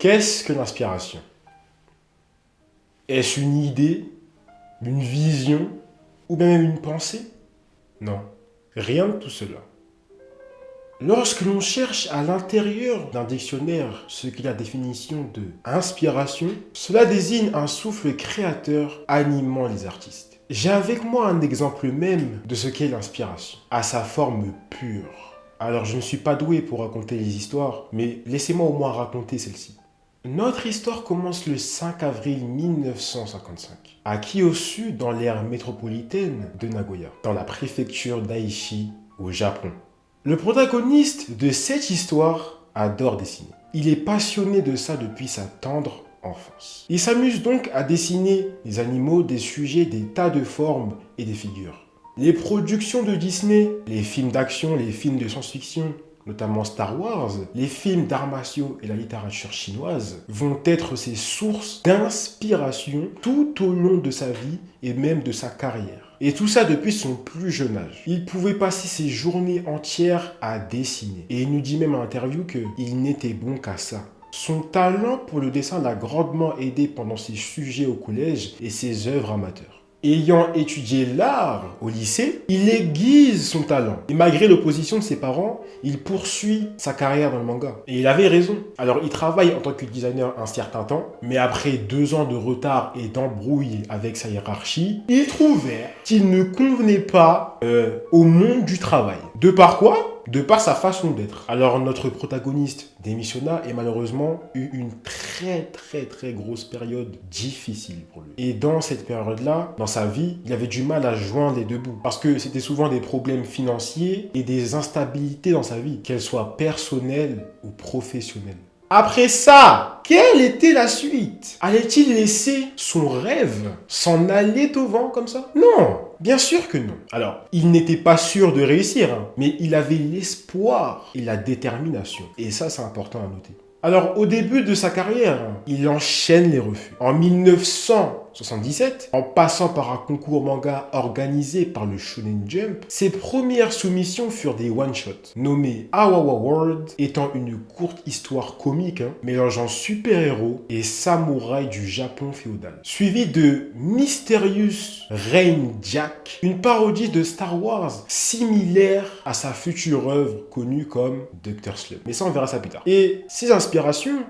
Qu'est-ce que l'inspiration? Est-ce une idée, une vision ou bien même une pensée? Non, rien de tout cela. Lorsque l'on cherche à l'intérieur d'un dictionnaire ce qu'est la définition de inspiration, cela désigne un souffle créateur animant les artistes. J'ai avec moi un exemple même de ce qu'est l'inspiration, à sa forme pure. Alors je ne suis pas doué pour raconter les histoires, mais laissez-moi au moins raconter celle-ci. Notre histoire commence le 5 avril 1955, à Kyushu dans l'aire métropolitaine de Nagoya, dans la préfecture d'Aichi, au Japon. Le protagoniste de cette histoire adore dessiner. Il est passionné de ça depuis sa tendre enfance. Il s'amuse donc à dessiner des animaux, des sujets, des tas de formes et des figures. Les productions de Disney, les films d'action, les films de science-fiction, notamment Star Wars, les films d'arts martiaux et la littérature chinoise, vont être ses sources d'inspiration tout au long de sa vie et même de sa carrière. Et tout ça depuis son plus jeune âge. Il pouvait passer ses journées entières à dessiner. Et il nous dit même en interview qu'il n'était bon qu'à ça. Son talent pour le dessin l'a grandement aidé pendant ses sujets au collège et ses œuvres amateurs. Ayant étudié l'art au lycée, il aiguise son talent. Et malgré l'opposition de ses parents, il poursuit sa carrière dans le manga. Et il avait raison. Alors il travaille en tant que designer un certain temps, mais après 2 ans de retard et d'embrouille avec sa hiérarchie, il trouvait qu'il ne convenait pas au monde du travail. De par quoi? De par sa façon d'être. Alors notre protagoniste démissionna et malheureusement eut une très grosse période difficile pour lui. Et dans cette période-là, dans sa vie, il avait du mal à joindre les deux bouts. Parce que c'était souvent des problèmes financiers et des instabilités dans sa vie, qu'elles soient personnelles ou professionnelles. Après ça, quelle était la suite? Allait-il laisser son rêve s'en aller au vent comme ça? Non, bien sûr que non. Alors, il n'était pas sûr de réussir, mais il avait l'espoir et la détermination. Et ça, c'est important à noter. Alors, au début de sa carrière, il enchaîne les refus. En 1977, en passant par un concours manga organisé par le Shonen Jump, ses premières soumissions furent des one-shots, nommés Awawa World, étant une courte histoire comique, mélangeant super-héros et samouraïs du Japon féodal. Suivi de Mysterious Rain Jack, une parodie de Star Wars similaire à sa future œuvre connue comme Dr. Slump. Mais ça, on verra ça plus tard. Et ses inspirations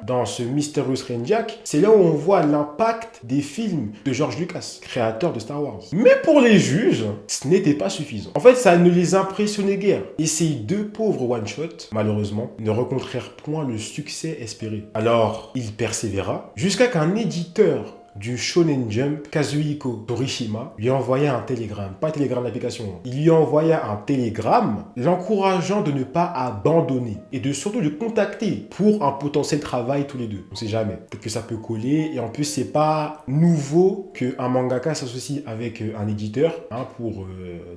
dans ce Mysterious Rain Jack, c'est là où on voit l'impact des films de George Lucas, créateur de Star Wars. Mais pour les juges, ce n'était pas suffisant. En fait, ça ne les impressionnait guère. Et ces 2 pauvres one-shots, malheureusement, ne rencontrèrent point le succès espéré. Alors, il persévéra jusqu'à qu'un éditeur du Shonen Jump, Kazuhiko Torishima, lui envoya un télégramme, pas un télégramme d'application, il lui envoya un télégramme l'encourageant de ne pas abandonner et de surtout le contacter pour un potentiel travail tous les deux. On sait jamais, peut-être que ça peut coller et en plus c'est pas nouveau qu'un mangaka s'associe avec un éditeur pour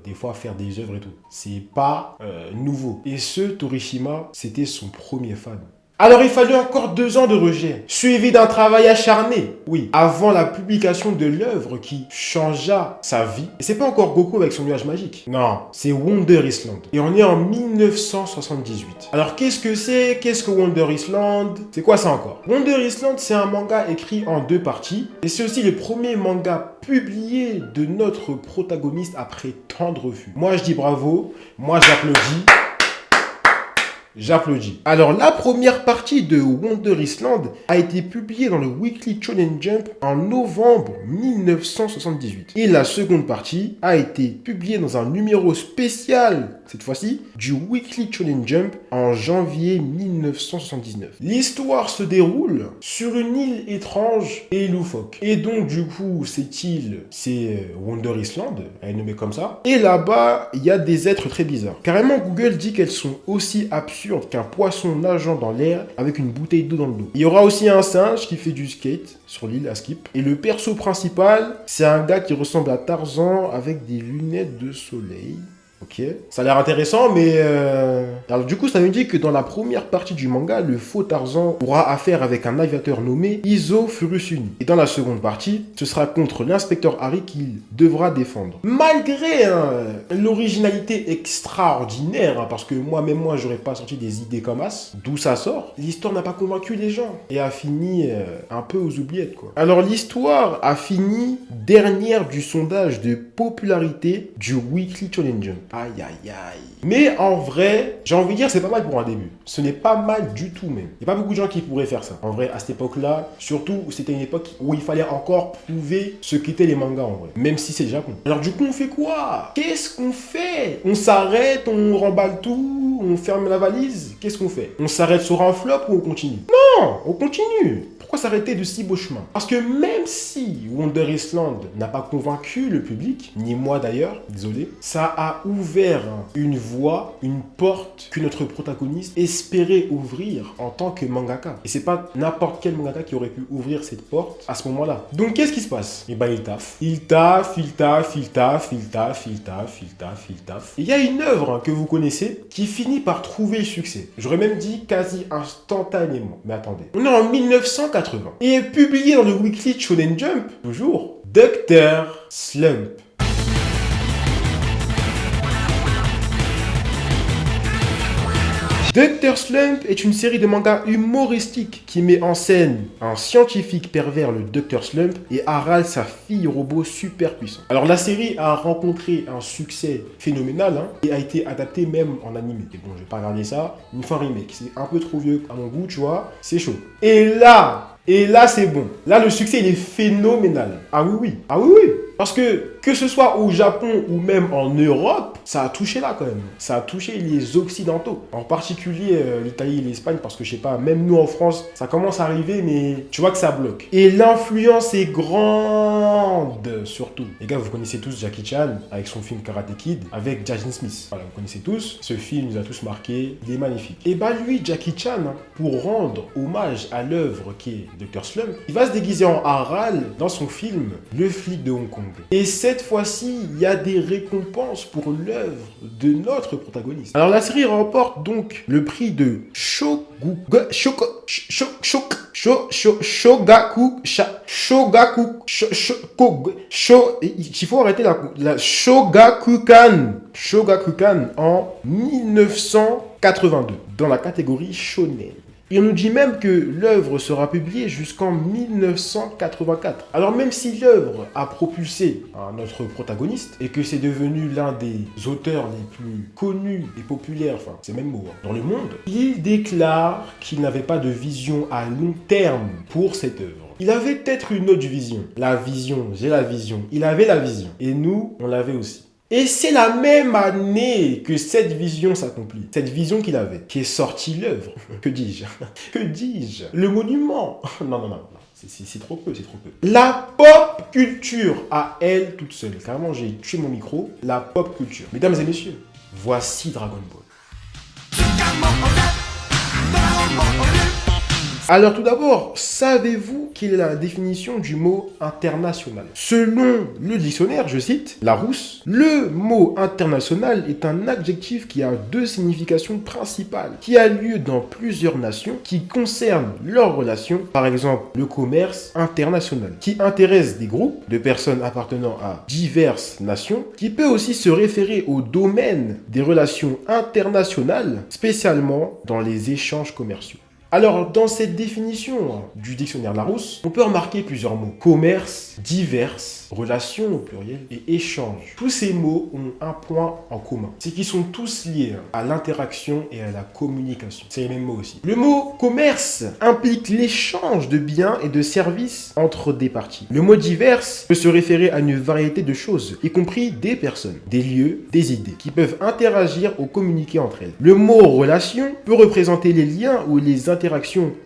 des fois faire des œuvres et tout. C'est pas nouveau. Et ce Torishima, c'était son premier fan. Alors il fallut encore 2 ans de rejet, suivi d'un travail acharné, oui, avant la publication de l'œuvre qui changea sa vie. Et c'est pas encore Goku avec son nuage magique, non, c'est Wonder Island. Et on est en 1978. Alors qu'est-ce que c'est? Qu'est-ce que Wonder Island? C'est quoi ça encore? Wonder Island, c'est un manga écrit en 2 parties, et c'est aussi le premier manga publié de notre protagoniste après tant de refus. Moi je dis bravo, moi j'applaudis. J'applaudis. Alors, la première partie de Wonder Island a été publiée dans le Weekly Shonen Jump en novembre 1978. Et la seconde partie a été publiée dans un numéro spécial, cette fois-ci, du Weekly Shonen Jump en janvier 1979. L'histoire se déroule sur une île étrange et loufoque. Et donc, du coup, cette île, c'est Wonder Island, elle est nommée comme ça. Et là-bas, il y a des êtres très bizarres. Carrément, Google dit qu'elles sont aussi absurdes qu'un poisson nageant dans l'air avec une bouteille d'eau dans le dos. Il y aura aussi un singe qui fait du skate sur l'île à Skip. Et le perso principal, c'est un gars qui ressemble à Tarzan avec des lunettes de soleil. Ok, ça a l'air intéressant, mais... Alors du coup, ça nous dit que dans la première partie du manga, le faux Tarzan aura affaire avec un aviateur nommé Izo Furushuni. Et dans la seconde partie, ce sera contre l'inspecteur Harry qu'il devra défendre. Malgré l'originalité extraordinaire, parce que moi-même, j'aurais pas sorti des idées comme as, d'où ça sort, l'histoire n'a pas convaincu les gens et a fini un peu aux oubliettes, quoi. Alors l'histoire a fini dernière du sondage de popularité du Weekly Shonen Jump. Aïe aïe aïe. Mais en vrai, j'ai envie de dire c'est pas mal pour un début. Ce n'est pas mal du tout même. Il n'y a pas beaucoup de gens qui pourraient faire ça. En vrai, à cette époque-là, surtout c'était une époque où il fallait encore prouver ce qu'étaient les mangas en vrai. Même si c'est le Japon. Alors du coup, on fait quoi? Qu'est-ce qu'on fait? On s'arrête, on remballe tout, on ferme la valise? Qu'est-ce qu'on fait? On s'arrête sur un flop ou on continue? Non, on continue. Pourquoi s'arrêter de si beaux chemins? Parce que même si Wonder Island n'a pas convaincu le public, ni moi d'ailleurs, désolé, ça a ouvert une voie, une porte que notre protagoniste espérait ouvrir en tant que mangaka. Et c'est pas n'importe quel mangaka qui aurait pu ouvrir cette porte à ce moment-là. Donc qu'est-ce qui se passe? Eh ben il taffe. Il taffe. Et il y a une œuvre que vous connaissez qui finit par trouver le succès. J'aurais même dit quasi instantanément. Mais attendez. On est en 1980 et est publié dans le Weekly Shonen Jump, toujours, Dr. Slump. Dr. Slump est une série de mangas humoristiques qui met en scène un scientifique pervers, le Dr. Slump, et Harald, sa fille robot super puissante. Alors la série a rencontré un succès phénoménal et a été adaptée même en animé. Et bon, je vais pas regarder ça, une fois remake. C'est un peu trop vieux à mon goût, tu vois, c'est chaud. Et là, c'est bon. Là, le succès, il est phénoménal. Ah oui. Parce que ce soit au Japon ou même en Europe, ça a touché là quand même. Ça a touché les Occidentaux. En particulier l'Italie et l'Espagne, parce que je sais pas, même nous en France, ça commence à arriver, mais tu vois que ça bloque. Et l'influence est grande, surtout. Les gars, vous connaissez tous Jackie Chan, avec son film Karate Kid, avec Jaden Smith. Voilà, vous connaissez tous. Ce film nous a tous marqué. Il est magnifique. Et bah lui, Jackie Chan, pour rendre hommage à l'œuvre qui est Dr. Slump, il va se déguiser en Harald dans son film Le flic de Hong Kong. Et cette fois-ci, il y a des récompenses pour l'œuvre de notre protagoniste. Alors la série remporte donc le prix de il faut arrêter la Shogakukan en 1982 dans la catégorie shonen. Et on nous dit même que l'œuvre sera publiée jusqu'en 1984. Alors même si l'œuvre a propulsé notre protagoniste et que c'est devenu l'un des auteurs les plus connus et populaires, enfin c'est même mot, dans le monde, il déclare qu'il n'avait pas de vision à long terme pour cette œuvre. Il avait peut-être une autre vision. La vision, j'ai la vision. Il avait la vision. Et nous, on l'avait aussi. Et c'est la même année que cette vision s'accomplit. Cette vision qu'il avait, qui est sortie l'œuvre. Que dis-je? Le monument. Non. C'est trop peu, c'est trop peu. La pop culture à elle toute seule. Carrément, j'ai tué mon micro. La pop culture. Mesdames et messieurs, voici Dragon Ball. Alors tout d'abord, savez-vous quelle est la définition du mot international? Selon le dictionnaire, je cite, Larousse, le mot international est un adjectif qui a deux significations principales, qui a lieu dans plusieurs nations, qui concernent leurs relations, par exemple le commerce international, qui intéresse des groupes de personnes appartenant à diverses nations, qui peut aussi se référer au domaine des relations internationales, spécialement dans les échanges commerciaux. Alors, dans cette définition du dictionnaire Larousse, on peut remarquer plusieurs mots. Commerce, diverses, relations au pluriel et échange. Tous ces mots ont un point en commun. C'est qu'ils sont tous liés à l'interaction et à la communication. C'est les mêmes mots aussi. Le mot commerce implique l'échange de biens et de services entre des parties. Le mot diverses peut se référer à une variété de choses, y compris des personnes, des lieux, des idées, qui peuvent interagir ou communiquer entre elles. Le mot relation peut représenter les liens ou les interactions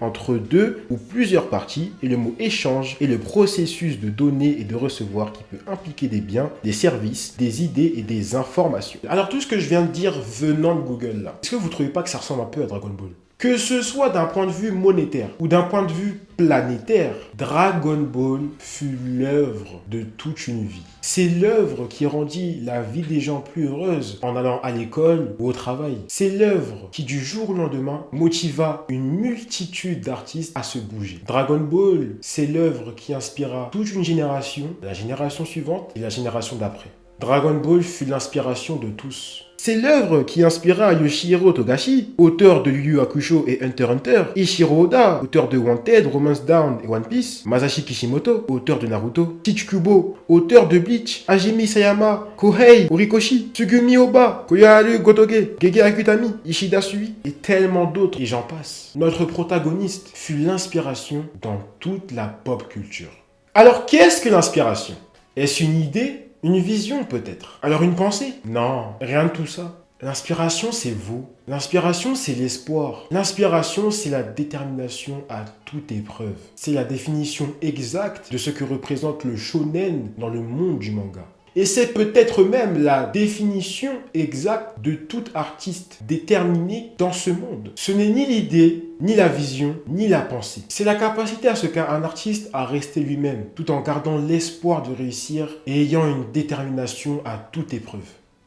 entre deux ou plusieurs parties, et le mot échange est le processus de donner et de recevoir qui peut impliquer des biens, des services, des idées et des informations. Alors tout ce que je viens de dire venant de Google là, est-ce que vous trouvez pas que ça ressemble un peu à Dragon Ball? Que ce soit d'un point de vue monétaire ou d'un point de vue planétaire, Dragon Ball fut l'œuvre de toute une vie. C'est l'œuvre qui rendit la vie des gens plus heureuse en allant à l'école ou au travail. C'est l'œuvre qui du jour au lendemain motiva une multitude d'artistes à se bouger. Dragon Ball, c'est l'œuvre qui inspira toute une génération, la génération suivante et la génération d'après. Dragon Ball fut l'inspiration de tous. C'est l'œuvre qui inspira Yoshihiro Togashi, auteur de Yu Yu Hakusho et Hunter x Hunter, Ichiro Oda, auteur de Wanted, Romance Down et One Piece, Masashi Kishimoto, auteur de Naruto, Tsukubo, auteur de Bleach, Hajime Sayama, Kohei Horikoshi, Tsugumi Oba, Koyaru Gotoge, Gege Akutami, Ishida Sui et tellement d'autres, et j'en passe. Notre protagoniste fut l'inspiration dans toute la pop culture. Alors qu'est-ce que l'inspiration? Est-ce une idée? Une vision peut-être. Alors une pensée? Non, rien de tout ça. L'inspiration, c'est vous. L'inspiration, c'est l'espoir. L'inspiration, c'est la détermination à toute épreuve. C'est la définition exacte de ce que représente le shonen dans le monde du manga. Et c'est peut-être même la définition exacte de tout artiste déterminé dans ce monde. Ce n'est ni l'idée, ni la vision, ni la pensée. C'est la capacité à ce qu'a un artiste à rester lui-même, tout en gardant l'espoir de réussir et ayant une détermination à toute épreuve.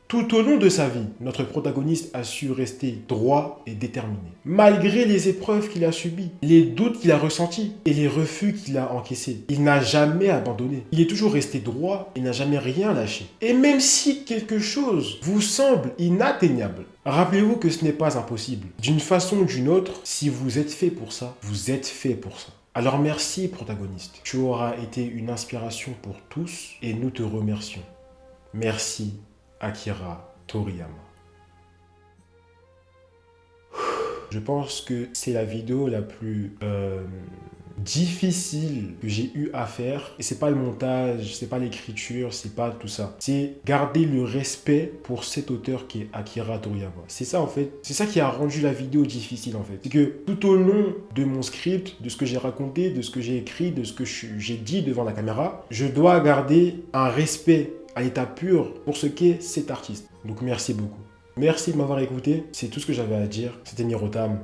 Tout au long de sa vie, notre protagoniste a su rester droit et déterminé. Malgré les épreuves qu'il a subies, les doutes qu'il a ressentis et les refus qu'il a encaissés, il n'a jamais abandonné. Il est toujours resté droit et n'a jamais rien lâché. Et même si quelque chose vous semble inatteignable, rappelez-vous que ce n'est pas impossible. D'une façon ou d'une autre, si vous êtes fait pour ça, vous êtes fait pour ça. Alors merci protagoniste, tu auras été une inspiration pour tous et nous te remercions. Merci Akira Toriyama. Je pense que c'est la vidéo la plus difficile que j'ai eu à faire. Et c'est pas le montage, c'est pas l'écriture, c'est pas tout ça. C'est garder le respect pour cet auteur qui est Akira Toriyama. C'est ça en fait. C'est ça qui a rendu la vidéo difficile en fait. C'est que tout au long de mon script, de ce que j'ai raconté, de ce que j'ai écrit, de ce que j'ai dit devant la caméra, je dois garder un respect à l'état pur pour ce qu'est cet artiste. Donc merci beaucoup. Merci de m'avoir écouté. C'est tout ce que j'avais à dire. C'était Mirotam.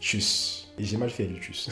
Tchuss. Et j'ai mal fait le tchuss.